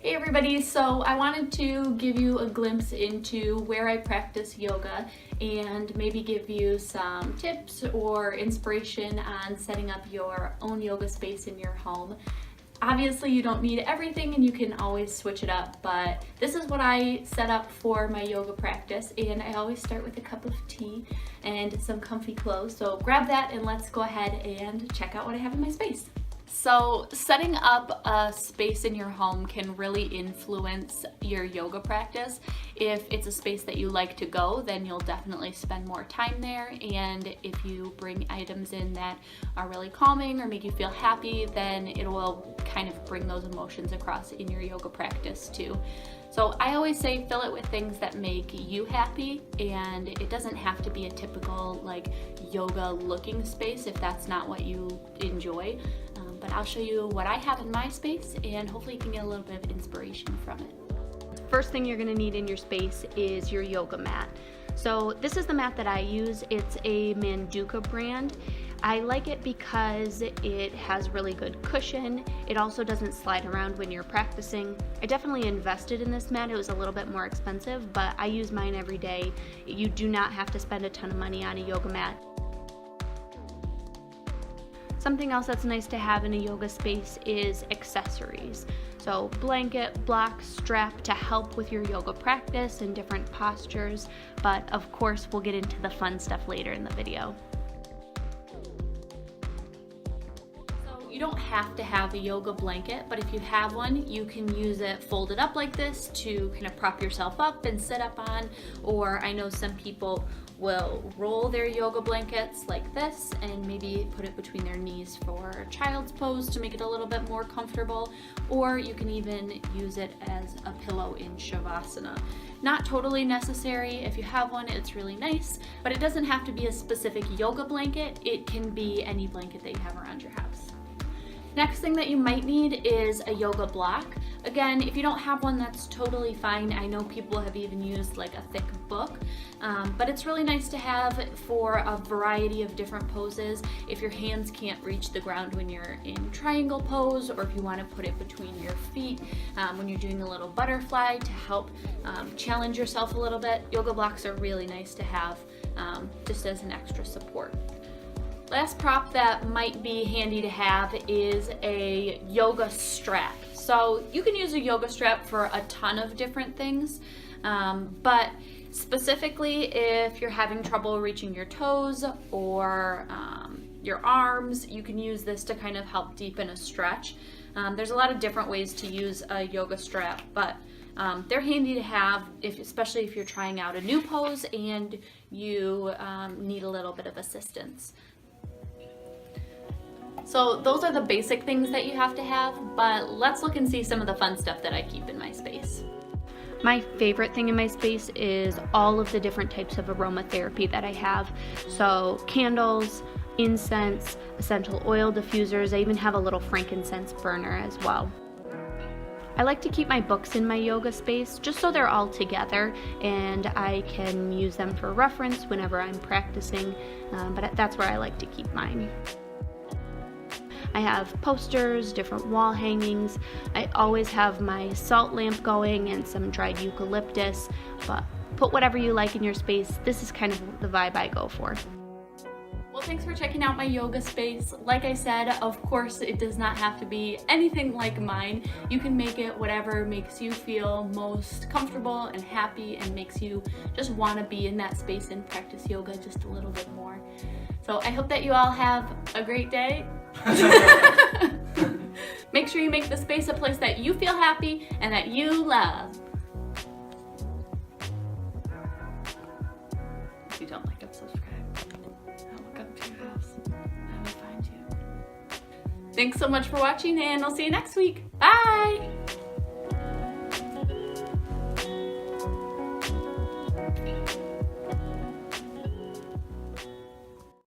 Hey everybody, so I wanted to give you a glimpse into where I practice yoga and maybe give you some tips or inspiration on setting up your own yoga space in your home. Obviously you don't need everything and you can always switch it up, but this is what I set up for my yoga practice, and I always start with a cup of tea and some comfy clothes. So grab that and let's go ahead and check out what I have in my space. So setting up a space in your home can really influence your yoga practice. If it's a space that you like to go, then you'll definitely spend more time there. And if you bring items in that are really calming or make you feel happy, then it will kind of bring those emotions across in your yoga practice too. So I always say fill it with things that make you happy, and it doesn't have to be a typical like yoga looking space if that's not what you enjoy. But I'll show you what I have in my space and hopefully you can get a little bit of inspiration from it. First thing you're going to need in your space is your yoga mat. So this is the mat that I use. It's a Manduka brand. I like it because it has really good cushion. It also doesn't slide around when you're practicing. I definitely invested in this mat. It was a little bit more expensive, but I use mine every day. You do not have to spend a ton of money on a yoga mat. Something else that's nice to have in a yoga space is accessories. So blanket, block, strap to help with your yoga practice and different postures, but of course we'll get into the fun stuff later in the video. You don't have to have a yoga blanket, but if you have one, you can use it folded up like this to kind of prop yourself up and sit up on, or I know some people will roll their yoga blankets like this and maybe put it between their knees for a child's pose to make it a little bit more comfortable, or you can even use it as a pillow in Shavasana. Not totally necessary. If you have one, it's really nice, but it doesn't have to be a specific yoga blanket. It can be any blanket that you have around your house. Next thing that you might need is a yoga block. Again, if you don't have one, that's totally fine. I know people have even used like a thick book, but it's really nice to have for a variety of different poses. If your hands can't reach the ground when you're in triangle pose, or if you want to put it between your feet when you're doing a little butterfly to help challenge yourself a little bit, yoga blocks are really nice to have just as an extra support. Last prop that might be handy to have is a yoga strap. So you can use a yoga strap for a ton of different things, but specifically if you're having trouble reaching your toes or your arms, you can use this to kind of help deepen a stretch. There's a lot of different ways to use a yoga strap, but they're handy to have, especially if you're trying out a new pose and you need a little bit of assistance. So those are the basic things that you have to have, but let's look and see some of the fun stuff that I keep in my space. My favorite thing in my space is all of the different types of aromatherapy that I have. So candles, incense, essential oil diffusers. I even have a little frankincense burner as well. I like to keep my books in my yoga space just so they're all together and I can use them for reference whenever I'm practicing, but that's where I like to keep mine. I have posters, different wall hangings. I always have my salt lamp going and some dried eucalyptus, but put whatever you like in your space. This is kind of the vibe I go for. Well, thanks for checking out my yoga space. Like I said, of course, it does not have to be anything like mine. You can make it whatever makes you feel most comfortable and happy and makes you just want to be in that space and practice yoga just a little bit more. So I hope that you all have a great day. Make sure you make the space a place that you feel happy and that you love. If you don't like it, subscribe. I'll look up to your house. I will find you. Thanks so much for watching, and I'll see you next week. Bye!